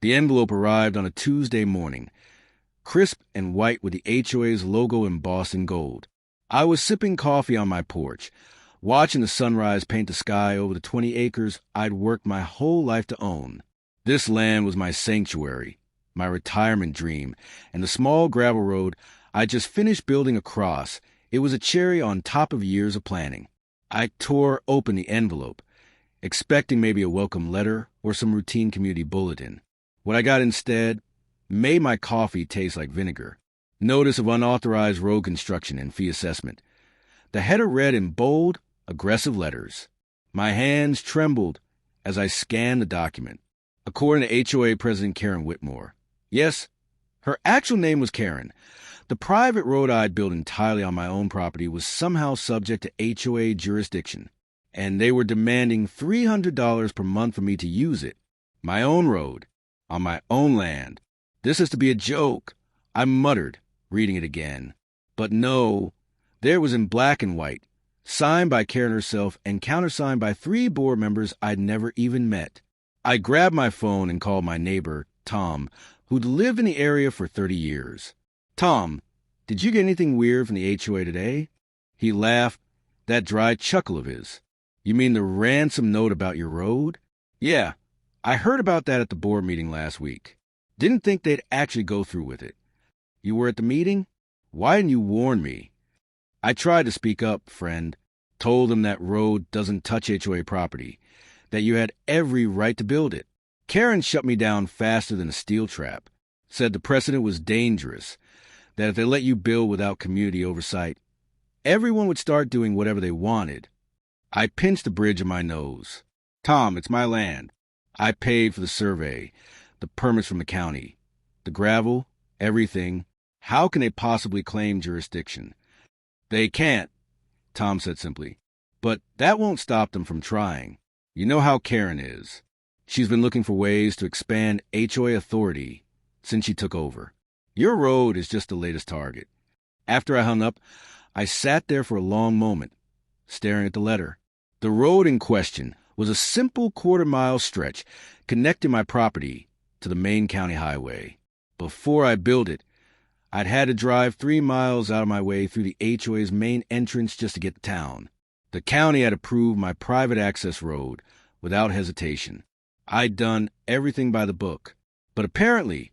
The envelope arrived on a Tuesday morning, crisp and white with the HOA's logo embossed in gold. I was sipping coffee on my porch, watching the sunrise paint the sky over the 20 acres I'd worked my whole life to own. This land was my sanctuary, my retirement dream, and the small gravel road I'd just finished building across. It was a cherry on top of years of planning. I tore open the envelope, expecting maybe a welcome letter or some routine community bulletin. What I got instead made my coffee taste like vinegar. Notice of unauthorized road construction and fee assessment. The header read in bold, aggressive letters. My hands trembled as I scanned the document. According to HOA President Karen Whitmore. Yes, her actual name was Karen. The private road I'd built entirely on my own property was somehow subject to HOA jurisdiction, and they were demanding $300 per month for me to use it. My own road, on my own land. This is to be a joke, I muttered, reading it again. But no, there it was in black and white, signed by Karen herself and countersigned by 3 board members I'd never even met. I grabbed my phone and called my neighbor, Tom, who'd lived in the area for 30 years. Tom, did you get anything weird from the HOA today? He laughed, that dry chuckle of his. You mean the ransom note about your road? Yeah, I heard about that at the board meeting last week. Didn't think they'd actually go through with it. You were at the meeting? Why didn't you warn me? I tried to speak up, friend. Told them that road doesn't touch HOA property, that you had every right to build it. Karen shut me down faster than a steel trap. Said the precedent was dangerous, that if they let you build without community oversight, everyone would start doing whatever they wanted. I pinched the bridge of my nose. Tom, it's my land. I paid for the survey, the permits from the county, the gravel, everything. How can they possibly claim jurisdiction? They can't, Tom said simply. But that won't stop them from trying. You know how Karen is. She's been looking for ways to expand HOA authority since she took over. Your road is just the latest target. After I hung up, I sat there for a long moment, staring at the letter. The road in question was a simple quarter-mile stretch connecting my property to the main county highway. Before I built it, I'd had to drive 3 miles out of my way through the HOA's main entrance just to get to town. The county had approved my private access road without hesitation. I'd done everything by the book. But apparently,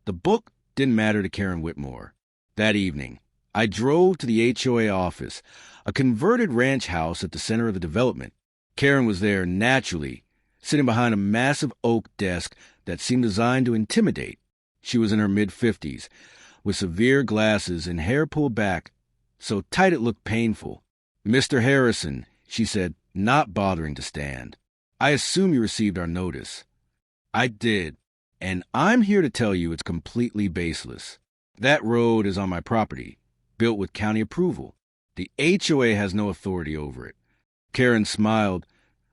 the book didn't matter to Karen Whitmore. That evening, I drove to the HOA office, a converted ranch house at the center of the development. Karen was there naturally, sitting behind a massive oak desk that seemed designed to intimidate. She was in her mid-50s, with severe glasses and hair pulled back, so tight it looked painful. Mr. Harrison, she said, not bothering to stand. I assume you received our notice. I did, and I'm here to tell you it's completely baseless. That road is on my property, built with county approval. The HOA has no authority over it. Karen smiled,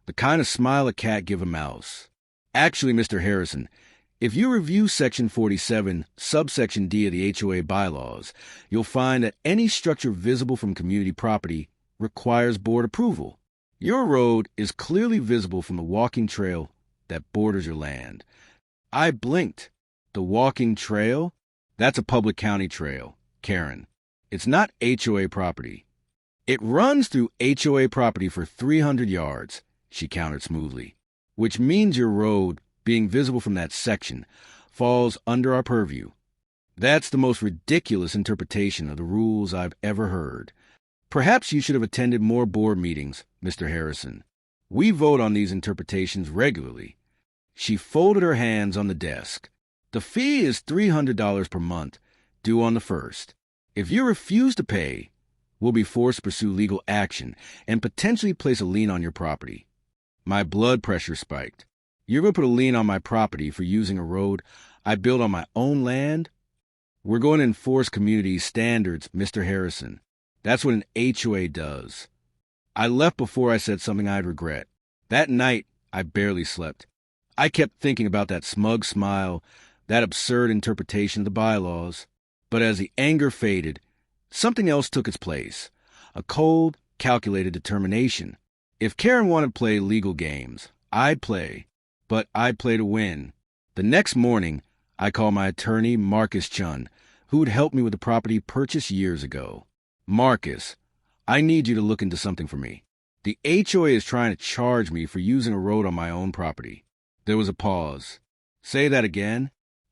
the kind of smile a cat give a mouse. Actually, Mr. Harrison, if you review Section 47, subsection D of the HOA bylaws, you'll find that any structure visible from community property requires board approval. Your road is clearly visible from the walking trail that borders your land. I blinked. The walking trail? That's a public county trail, Karen. It's not HOA property. It runs through HOA property for 300 yards, she countered smoothly, which means your road, being visible from that section, falls under our purview. That's the most ridiculous interpretation of the rules I've ever heard. Perhaps you should have attended more board meetings, Mr. Harrison. We vote on these interpretations regularly. She folded her hands on the desk. The fee is $300 per month, due on the 1st. If you refuse to pay, we'll be forced to pursue legal action and potentially place a lien on your property. My blood pressure spiked. You're going to put a lien on my property for using a road I built on my own land? We're going to enforce community standards, Mr. Harrison. That's what an HOA does. I left before I said something I'd regret. That night, I barely slept. I kept thinking about that smug smile, that absurd interpretation of the bylaws. But as the anger faded, something else took its place. A cold, calculated determination. If Karen wanted to play legal games, I'd play. But I'd play to win. The next morning, I called my attorney, Marcus Chun, who had helped me with the property purchased years ago. Marcus, I need you to look into something for me. The HOA is trying to charge me for using a road on my own property. There was a pause. Say that again?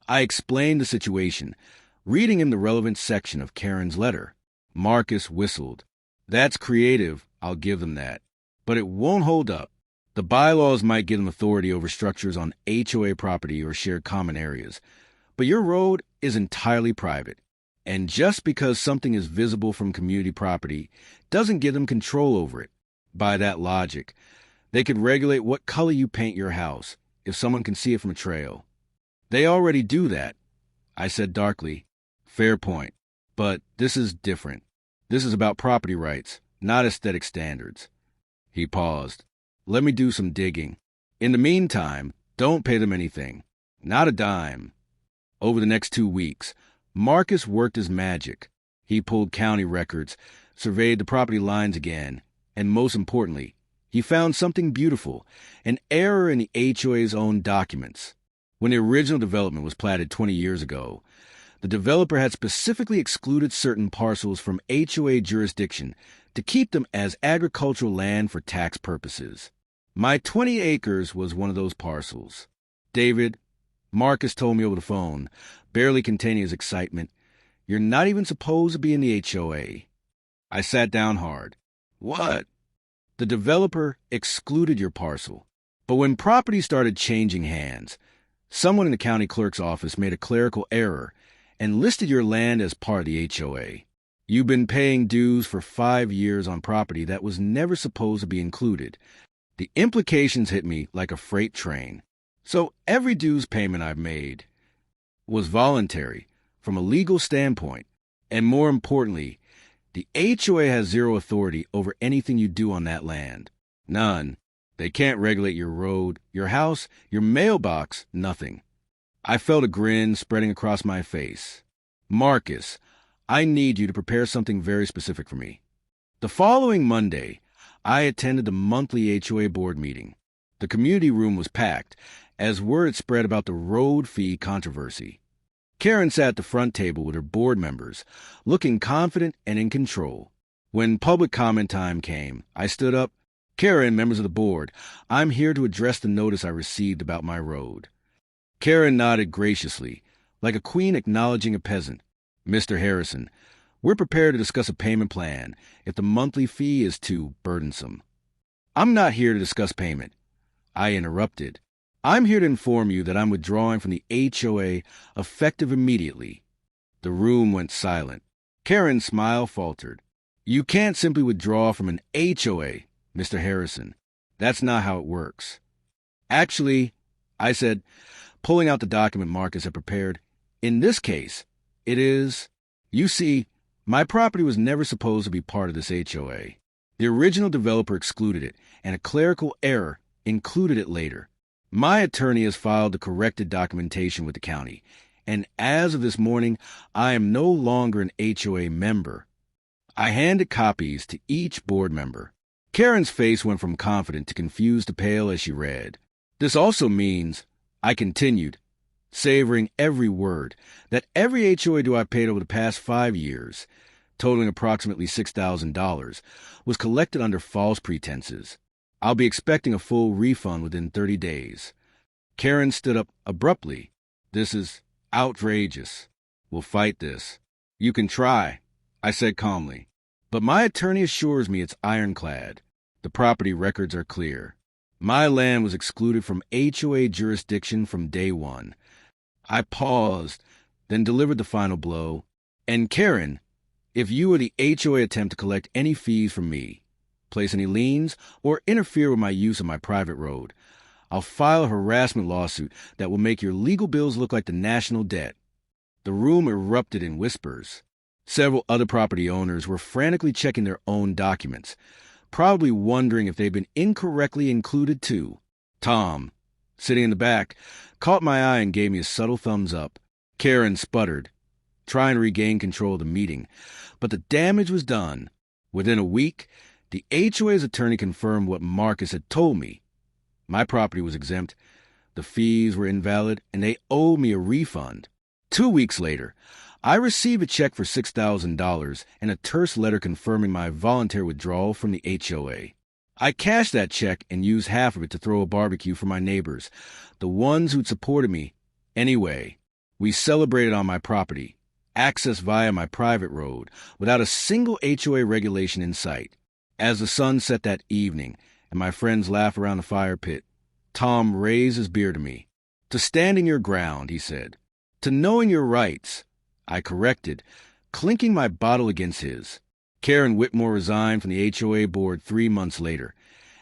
I explained the situation, reading him the relevant section of Karen's letter. Marcus whistled. That's creative, I'll give them that. But it won't hold up. The bylaws might give them authority over structures on HOA property or shared common areas. But your road is entirely private. And just because something is visible from community property doesn't give them control over it. By that logic, they could regulate what color you paint your house if someone can see it from a trail. They already do that, I said darkly. Fair point. But this is different. This is about property rights, not aesthetic standards. He paused. Let me do some digging. In the meantime, don't pay them anything. Not a dime. Over the next 2 weeks, Marcus worked his magic. He pulled county records, surveyed the property lines again, and most importantly, he found something beautiful, an error in the HOA's own documents. When the original development was platted 20 years ago, the developer had specifically excluded certain parcels from HOA jurisdiction to keep them as agricultural land for tax purposes. My 20 acres was one of those parcels. David, Marcus told me over the phone, barely containing his excitement, you're not even supposed to be in the HOA. I sat down hard. What? The developer excluded your parcel. But when property started changing hands, someone in the county clerk's office made a clerical error and listed your land as part of the HOA. You've been paying dues for 5 years on property that was never supposed to be included. The implications hit me like a freight train. So every dues payment I've made was voluntary from a legal standpoint. And more importantly, the HOA has zero authority over anything you do on that land. None. They can't regulate your road, your house, your mailbox, nothing. I felt a grin spreading across my face. Marcus, I need you to prepare something very specific for me. The following Monday, I attended the monthly HOA board meeting. The community room was packed, as word spread about the road fee controversy. Karen sat at the front table with her board members, looking confident and in control. When public comment time came, I stood up. Karen, members of the board, I'm here to address the notice I received about my road. Karen nodded graciously, like a queen acknowledging a peasant. Mr. Harrison, we're prepared to discuss a payment plan if the monthly fee is too burdensome. I'm not here to discuss payment. I interrupted. I'm here to inform you that I'm withdrawing from the HOA effective immediately. The room went silent. Karen's smile faltered. You can't simply withdraw from an HOA, Mr. Harrison. That's not how it works. Actually, I said, pulling out the document Marcus had prepared, in this case, it is. You see, my property was never supposed to be part of this HOA. The original developer excluded it, and a clerical error included it later. My attorney has filed the corrected documentation with the county, and as of this morning, I am no longer an HOA member. I handed copies to each board member. Karen's face went from confident to confused to pale as she read. This also means, I continued, savoring every word, that every HOA due I paid over the past 5 years, totaling approximately $6,000, was collected under false pretenses. I'll be expecting a full refund within 30 days. Karen stood up abruptly. This is outrageous. We'll fight this. You can try, I said calmly. But my attorney assures me it's ironclad. The property records are clear. My land was excluded from HOA jurisdiction from day one. I paused, then delivered the final blow. And Karen, if you or the HOA attempt to collect any fees from me, place any liens, or interfere with my use of my private road, I'll file a harassment lawsuit that will make your legal bills look like the national debt. The room erupted in whispers. Several other property owners were frantically checking their own documents, probably wondering if they'd been incorrectly included too. Tom, sitting in the back, caught my eye and gave me a subtle thumbs up. Karen sputtered, trying to regain control of the meeting, but the damage was done. Within a week, the HOA's attorney confirmed what Marcus had told me. My property was exempt. The fees were invalid, and they owed me a refund. 2 weeks later, I received a check for $6,000 and a terse letter confirming my voluntary withdrawal from the HOA. I cashed that check and used half of it to throw a barbecue for my neighbors, the ones who'd supported me. Anyway, we celebrated on my property, accessed via my private road, without a single HOA regulation in sight. As the sun set that evening and my friends laughed around the fire pit, Tom raised his beer to me. "To standing your ground," he said. "To knowing your rights," I corrected, clinking my bottle against his. Karen Whitmore resigned from the HOA board 3 months later,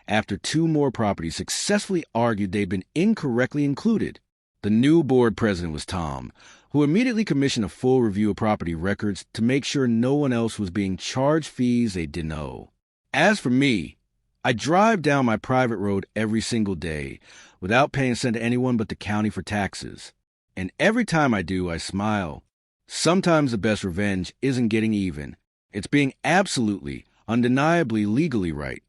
after 2 more properties successfully argued they'd been incorrectly included. The new board president was Tom, who immediately commissioned a full review of property records to make sure no one else was being charged fees they didn't owe. As for me, I drive down my private road every single day without paying a cent to anyone but the county for taxes. And every time I do, I smile. Sometimes the best revenge isn't getting even. It's being absolutely, undeniably legally right.